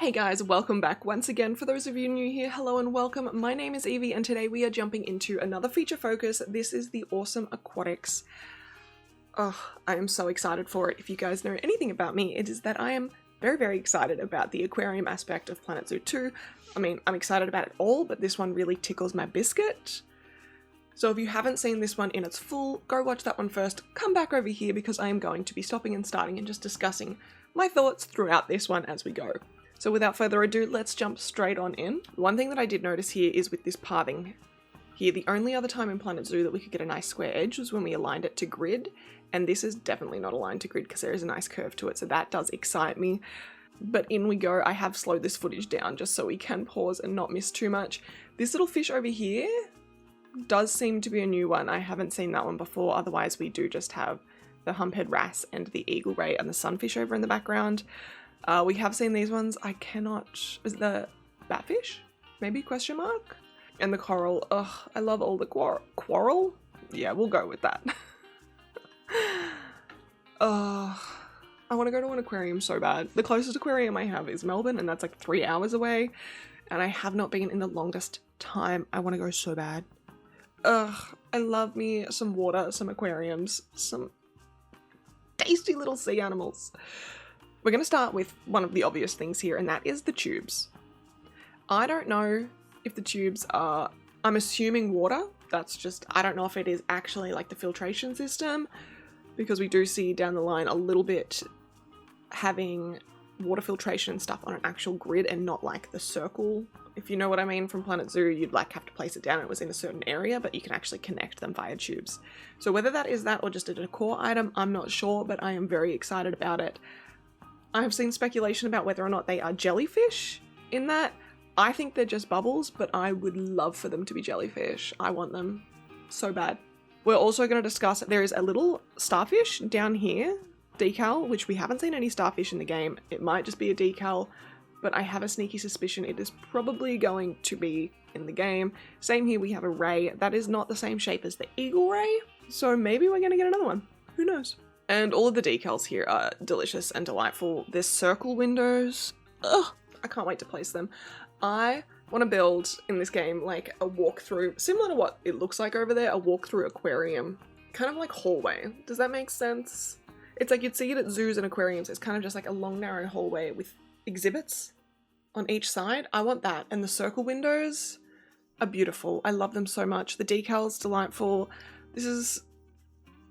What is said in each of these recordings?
Hey guys, welcome back once again. For those of you new here, hello and welcome. My name is Evie and today we are jumping into another feature focus. This is the Awesome Aquatics. Oh, I am so excited for it. If you guys know anything about me, it is that I am very excited about the aquarium aspect of Planet Zoo 2. I mean, I'm excited about it all, but this one really tickles my biscuit. So if you haven't seen this one in its full, go watch that one first. Come back over here because I am going to be stopping and starting and just discussing my thoughts throughout this one as we go. So without further ado, let's jump straight on in. One thing that I did notice here is with this pathing here, the only other time in Planet Zoo that we could get a nice square edge was when we aligned it to grid, and this is definitely not aligned to grid because there is a nice curve to it, so that does excite me. But in we go. I have slowed this footage down just so we can pause and not miss too much. This little fish over here does seem to be a new one. I haven't seen that one before, otherwise we do just have the humphead wrasse and the eagle ray and the sunfish over in the background. We have seen these ones. I cannot... Is it the batfish? Maybe, question mark? And the coral. Ugh, I love all the coral? Yeah, we'll go with that. Ugh, I want to go to an aquarium so bad. The closest aquarium I have is Melbourne, and that's like 3 hours away. And I have not been in the longest time. I want to go so bad. Ugh, I love me some water, some aquariums, some tasty little sea animals. We're going to start with one of the obvious things here, and that is the tubes. I don't know if the tubes are, I'm assuming water. That's just, I don't know if it is actually like the filtration system, because we do see down the line a little bit having water filtration and stuff on an actual grid and not like the circle. If you know what I mean from Planet Zoo, you'd like have to place it down. It was in a certain area, but you can actually connect them via tubes. So whether that is that or just a decor item, I'm not sure, but I am very excited about it. I have seen speculation about whether or not they are jellyfish in that. I think they're just bubbles, but I would love for them to be jellyfish. I want them so bad. We're also going to discuss, there is a little starfish down here, decal, which we haven't seen any starfish in the game. It might just be a decal, but I have a sneaky suspicion it is probably going to be in the game. Same here, we have a ray. That is not the same shape as the eagle ray, so maybe we're going to get another one. Who knows? And all of the decals here are delicious and delightful. There's circle windows. Ugh, I can't wait to place them. I want to build in this game like a walkthrough, similar to what it looks like over there, a walkthrough aquarium. Kind of like hallway. Does that make sense? It's like you'd see it at zoos and aquariums. It's kind of just like a long narrow hallway with exhibits on each side. I want that. And the circle windows are beautiful. I love them so much. The decals, delightful. This is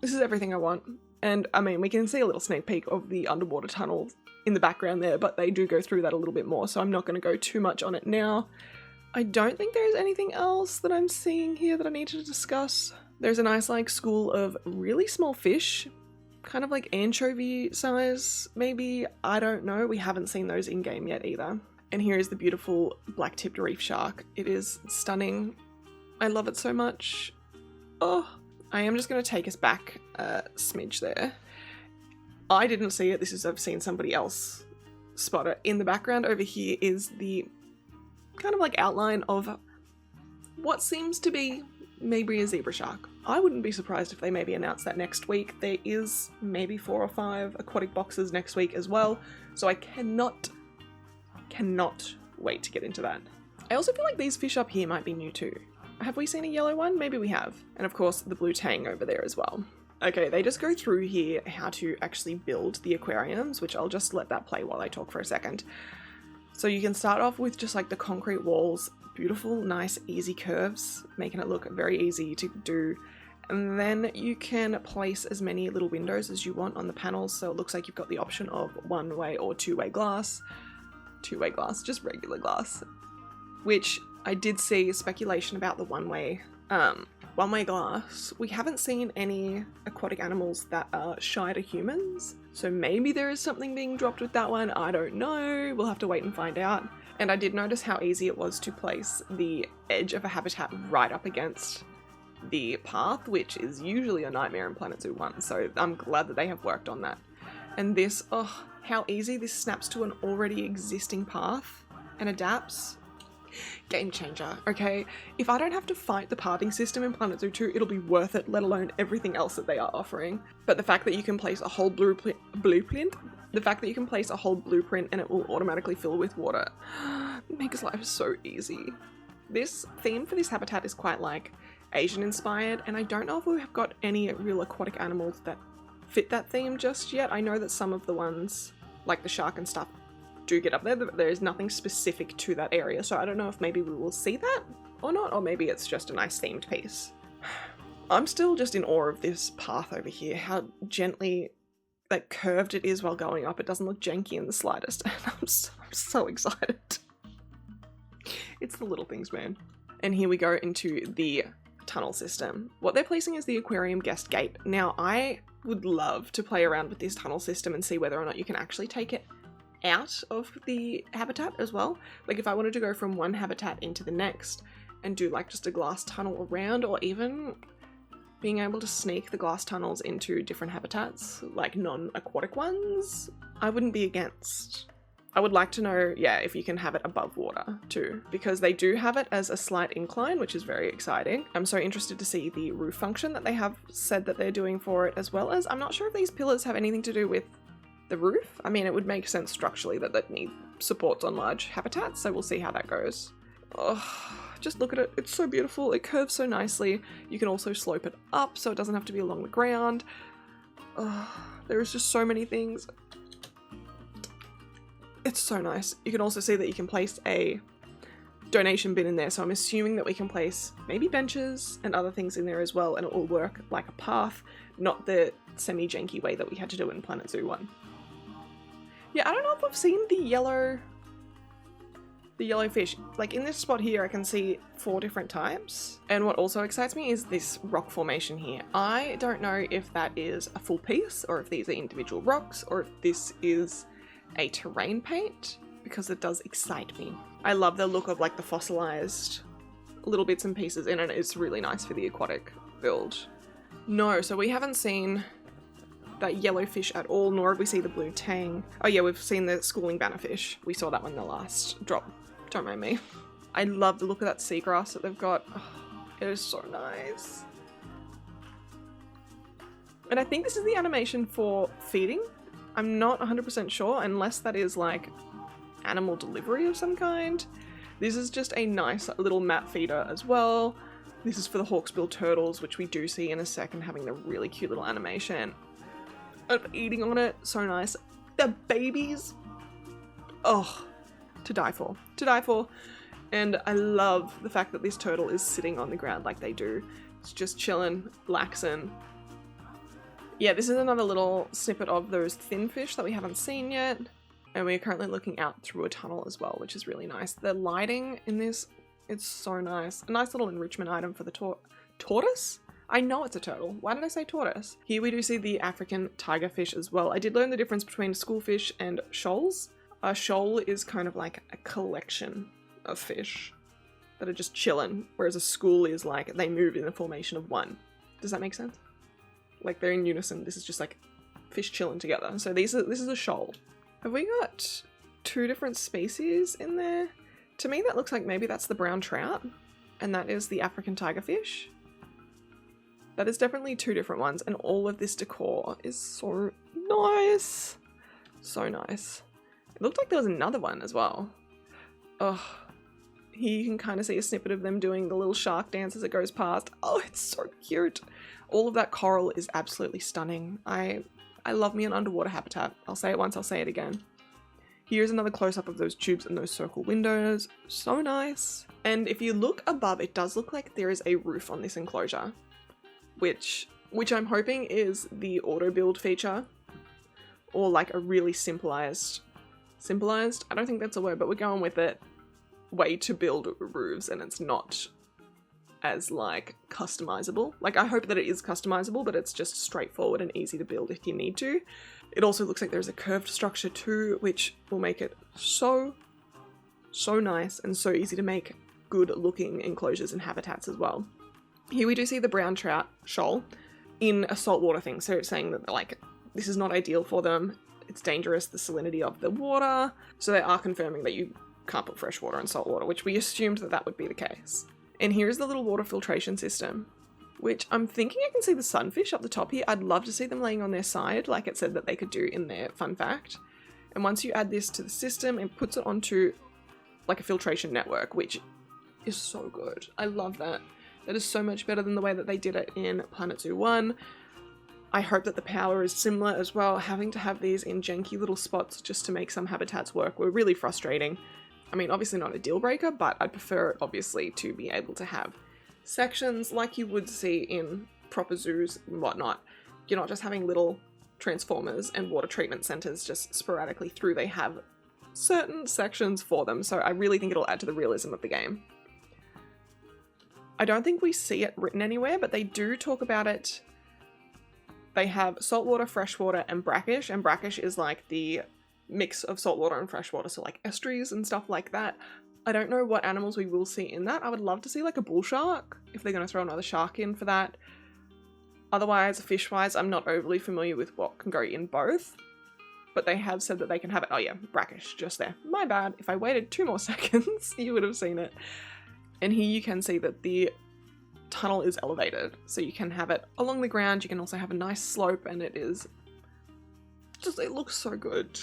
everything I want. And I mean, we can see a little sneak peek of the underwater tunnel in the background there, but they do go through that a little bit more, so I'm not going to go too much on it now. I don't think there's anything else that I'm seeing here that I need to discuss. There's a nice like school of really small fish, kind of like anchovy size, maybe. I don't know. We haven't seen those in game yet either. And here is the beautiful black-tipped reef shark. It is stunning. I love it so much. Oh. I am just going to take us back a smidge there. I didn't see it. This is, I've seen somebody else spot it. In the background over here is the kind of like outline of what seems to be maybe a zebra shark. I wouldn't be surprised if they maybe announce that next week. There is maybe 4 or 5 aquatic boxes next week as well. So I cannot wait to get into that. I also feel like these fish up here might be new too. Have we seen a yellow one? Maybe we have. And of course the blue tang over there as well. Okay, they just go through here how to actually build the aquariums, which I'll just let that play while I talk for a second. So you can start off with just like the concrete walls, beautiful, nice, easy curves, making it look very easy to do. And then you can place as many little windows as you want on the panels, so it looks like you've got the option of one-way or two-way glass. Two-way glass, just regular glass. Which I did see speculation about the one-way glass. We haven't seen any aquatic animals that are shy to humans, so maybe there is something being dropped with that one. I don't know. We'll have to wait and find out. And I did notice how easy it was to place the edge of a habitat right up against the path, which is usually a nightmare in Planet Zoo 1, so I'm glad that they have worked on that. And this, oh, how easy this snaps to an already existing path and adapts. Game changer, okay? If I don't have to fight the pathing system in Planet Zoo 2, it'll be worth it, let alone everything else that they are offering. But the fact that you can place a whole blueprint, the fact that you can place a whole blueprint and it will automatically fill with water makes life so easy. This theme for this habitat is quite like Asian inspired, and I don't know if we have got any real aquatic animals that fit that theme just yet. I know that some of the ones, like the shark and stuff, do get up there, but there is nothing specific to that area, so I don't know if maybe we will see that or not, or maybe it's just a nice themed piece. I'm still just in awe of this path over here, how gently like curved it is while going up. It doesn't look janky in the slightest, and I'm so excited. It's the little things, man. And here we go into the tunnel system. What they're placing is the aquarium guest gate. Now, I would love to play around with this tunnel system and see whether or not you can actually take it out of the habitat as well. Like if I wanted to go from one habitat into the next and do like just a glass tunnel around, or even being able to sneak the glass tunnels into different habitats, like non-aquatic ones, I wouldn't be against. I would like to know, yeah, if you can have it above water too, because they do have it as a slight incline, which is very exciting. I'm so interested to see the roof function that they have said that they're doing for it, as well as I'm not sure if these pillars have anything to do with the roof. I mean, it would make sense structurally that they'd need supports on large habitats, so we'll see how that goes. Oh, just look at it. It's so beautiful. It curves so nicely. You can also slope it up so it doesn't have to be along the ground. Oh, there is just so many things. It's so nice. You can also see that you can place a donation bin in there, so I'm assuming that we can place maybe benches and other things in there as well, and it will work like a path, not the semi-janky way that we had to do in Planet Zoo 1. Yeah, I don't know if I've seen the yellow fish. Like in this spot here, I can see 4 different types. And what also excites me is this rock formation here. I don't know if that is a full piece, or if these are individual rocks, or if this is a terrain paint, because it does excite me. I love the look of like the fossilized little bits and pieces in it. It's really nice for the aquatic build. No, so we haven't seen that yellow fish at all, nor have we seen the blue tang. Oh yeah, we've seen the schooling bannerfish. We saw that one in the last drop. Don't mind me. I love the look of that seagrass that they've got. Oh, it is so nice. And I think this is the animation for feeding. I'm not 100% sure, unless that is like animal delivery of some kind. This is just a nice little mat feeder as well. This is for the hawksbill turtles, which we do see in a second, having the really cute little animation of eating on it. So nice. The babies, oh, to die for. To die for. And I love the fact that this turtle is sitting on the ground like they do. It's just chilling, laxing. Yeah, this is another little snippet of those thin fish that we haven't seen yet. And we're currently looking out through a tunnel as well, which is really nice. The lighting in this, it's so nice. A nice little enrichment item for the tortoise? I know it's a turtle. Why did I say tortoise? Here we do see the African tigerfish as well. I did learn the difference between schoolfish and shoals. A shoal is kind of like a collection of fish that are just chilling, whereas a school is like they move in the formation of one. Does that make sense? Like they're in unison. This is just like fish chilling together. So this is a shoal. Have we got 2 different species in there? To me that looks like maybe that's the brown trout and that is the African tigerfish. That is definitely 2 different ones, and all of this decor is so nice. So nice. It looked like there was another one as well. Oh, here you can kind of see a snippet of them doing the little shark dance as it goes past. Oh, it's so cute. All of that coral is absolutely stunning. I love me an underwater habitat. I'll say it once, I'll say it again. Here's another close-up of those tubes and those circle windows. So nice. And if you look above, it does look like there is a roof on this enclosure, which I'm hoping is the auto build feature, or like a really simplified, I don't think that's a word, but we're going with it, way to build roofs, and it's not as like customizable. Like I hope that it is customizable, but it's just straightforward and easy to build if you need to. It also looks like there's a curved structure too, which will make it so nice and so easy to make good looking enclosures and habitats as well. Here we do see the brown trout shoal in a saltwater thing, so it's saying that like this is not ideal for them. It's dangerous, the salinity of the water. So they are confirming that you can't put fresh water and salt water, which we assumed that that would be the case. And here's the little water filtration system, which I'm thinking I can see the sunfish up the top here. I'd love to see them laying on their side, like it said that they could do in their fun fact. And once you add this to the system, it puts it onto like a filtration network, which is so good. I love that. That is so much better than the way that they did it in Planet Zoo 1. I hope that the power is similar as well. Having to have these in janky little spots just to make some habitats work were really frustrating. I mean, obviously not a deal breaker, but I'd prefer it obviously to be able to have sections like you would see in proper zoos and whatnot. You're not just having little transformers and water treatment centers just sporadically through. They have certain sections for them, so I really think it'll add to the realism of the game. I don't think we see it written anywhere, but they do talk about it. They have saltwater, freshwater, and brackish is like the mix of saltwater and freshwater, so like estuaries and stuff like that. I don't know what animals we will see in that. I would love to see like a bull shark, if they're going to throw another shark in for that. Otherwise, fish-wise, I'm not overly familiar with what can go in both, but they have said that they can have it. Oh yeah, brackish, just there. My bad. If I waited 2 more seconds, you would have seen it. And here you can see that the tunnel is elevated, so you can have it along the ground. You can also have a nice slope, and it looks so good.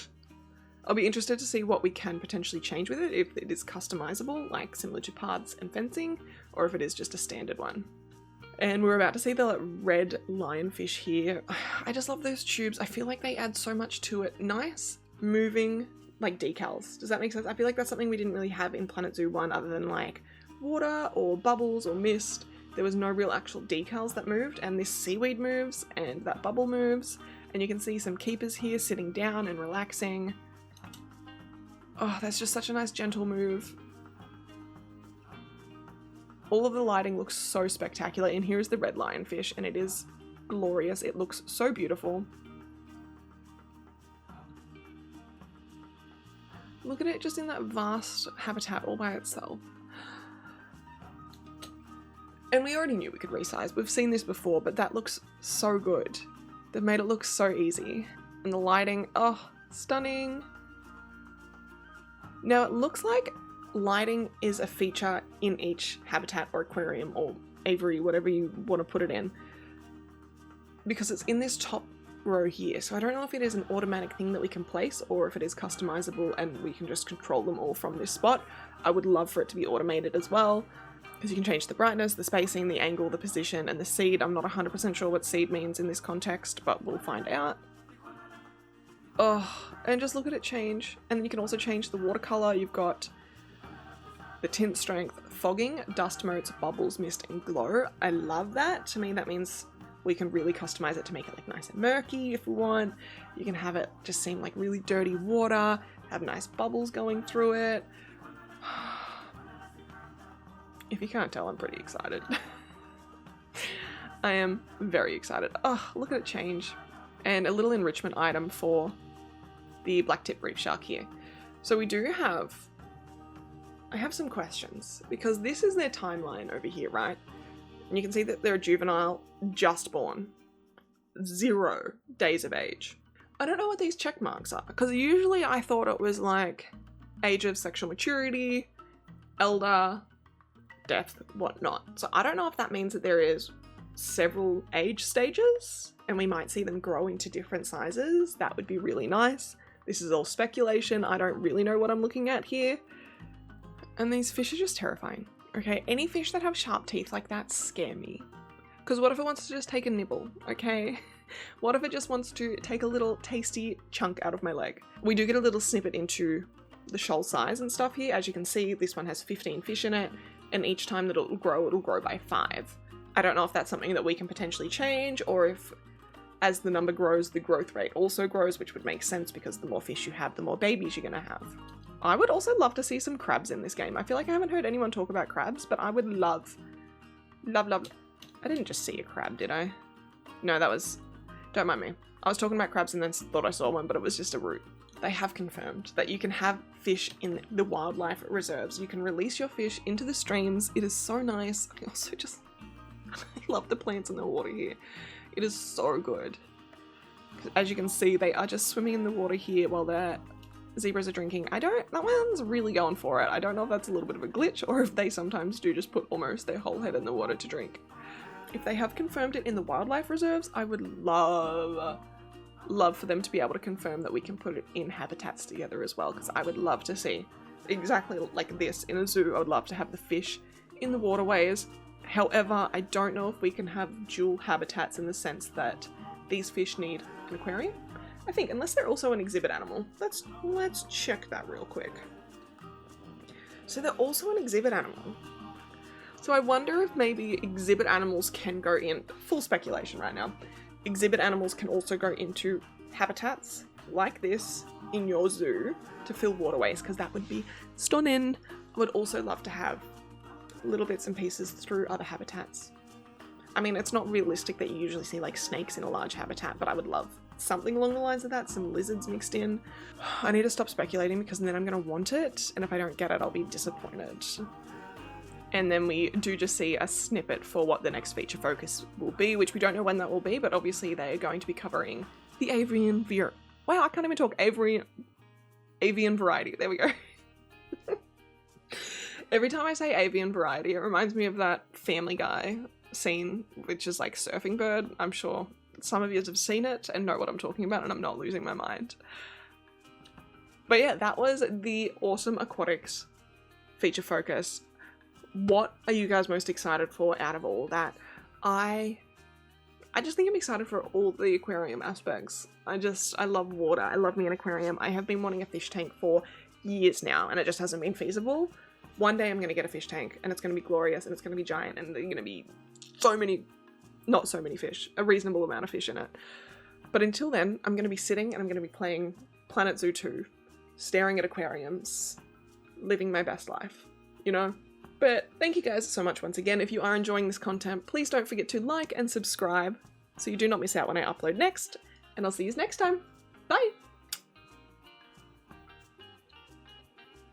I'll be interested to see what we can potentially change with it, if it is customizable, like similar to paths and fencing, or if it is just a standard one. And we're about to see the red lionfish here. I just love those tubes. I feel like they add so much to it. Nice moving like decals. Does that make sense? I feel like that's something we didn't really have in Planet Zoo 1 other than like water or bubbles or mist. There was no real actual decals that moved, and this seaweed moves and that bubble moves, and you can see some keepers here sitting down and relaxing. Oh, that's just such a nice gentle move. All of the lighting looks so spectacular, and here's the red lionfish, and it is glorious. It looks so beautiful. Look at it just in that vast habitat all by itself. And we already knew we could resize. We've seen this before, but that looks so good. They've made it look so easy. And the lighting, oh, stunning. Now it looks like lighting is a feature in each habitat or aquarium or aviary, whatever you want to put it in, because it's in this top row here. So I don't know if it is an automatic thing that we can place or if it is customizable and we can just control them all from this spot. I would love for it to be automated as well, because you can change the brightness, the spacing, the angle, the position, and the seed. I'm not 100% sure what seed means in this context, but we'll find out. Oh, and just look at it change. And then you can also change the watercolor. You've got the tint strength, fogging, dust modes, bubbles, mist, and glow. I love that. To me, that means we can really customize it to make it like nice and murky if we want. You can have it just seem like really dirty water, have nice bubbles going through it. If you can't tell, I'm pretty excited. I am very excited. Oh, look at it change. And a little enrichment item for the black-tip reef shark here. So we do have... I have some questions, because this is their timeline over here, right? And you can see that they're a juvenile, just born. 0 days of age. I don't know what these check marks are, because usually I thought it was like age of sexual maturity, elder, death, whatnot. So I don't know if that means that there is several age stages and we might see them grow into different sizes. That would be really nice. This is all speculation. I don't really know what I'm looking at here. And these fish are just terrifying. Okay, any fish that have sharp teeth like that scare me. Because what if it wants to just take a nibble, okay? What if it just wants to take a little tasty chunk out of my leg? We do get a little snippet into the shoal size and stuff here. As you can see, this one has 15 fish in it, and each time that it'll grow by 5. I don't know if that's something that we can potentially change, or if as the number grows, the growth rate also grows, which would make sense because the more fish you have, the more babies you're gonna have. I would also love to see some crabs in this game. I feel like I haven't heard anyone talk about crabs, but I would love. I didn't just see a crab, did I? No, that was, don't mind me. I was talking about crabs and then thought I saw one, but it was just a root. They have confirmed that you can have fish in the wildlife reserves. You can release your fish into the streams. It is so nice. I also just, I love the plants in the water here. It is so good. As you can see, they are just swimming in the water here while they're zebras are drinking. That one's really going for it. I don't know if that's a little bit of a glitch or if they sometimes do just put almost their whole head in the water to drink. If they have confirmed it in the wildlife reserves, I would love for them to be able to confirm that we can put it in habitats together as well, because I would love to see exactly like this in a zoo. I would love to have the fish in the waterways. However, I don't know if we can have dual habitats in the sense that these fish need an aquarium. I think, unless they're also an exhibit animal. Let's check that real quick. So they're also an exhibit animal. So I wonder if maybe exhibit animals can go in, full speculation right now, exhibit animals can also go into habitats like this in your zoo to fill waterways, because that would be stunning. I would also love to have little bits and pieces through other habitats. I mean, it's not realistic that you usually see like snakes in a large habitat, but I would love something along the lines of that, some lizards mixed in. I need to stop speculating because then I'm going to want it, and if I don't get it, I'll be disappointed. And then we do just see a snippet for what the next feature focus will be, which we don't know when that will be, but obviously they are going to be covering the avian wow, I can't even talk. Avian variety. There we go. Every time I say avian variety, it reminds me of that Family Guy scene, which is like Surfing Bird. I'm sure some of you have seen it and know what I'm talking about, and I'm not losing my mind. But yeah, that was the Awesome Aquatics feature focus. What are you guys most excited for out of all that? I just think I'm excited for all the aquarium aspects. I love water. I love me an aquarium. I have been wanting a fish tank for years now, and it just hasn't been feasible. One day I'm going to get a fish tank, and it's going to be glorious, and it's going to be giant, and there's going to be not so many fish, a reasonable amount of fish in it. But until then, I'm going to be sitting and I'm going to be playing Planet Zoo 2, staring at aquariums, living my best life, you know? But thank you guys so much once again. If you are enjoying this content, please don't forget to like and subscribe so you do not miss out when I upload next, and I'll see you next time. Bye!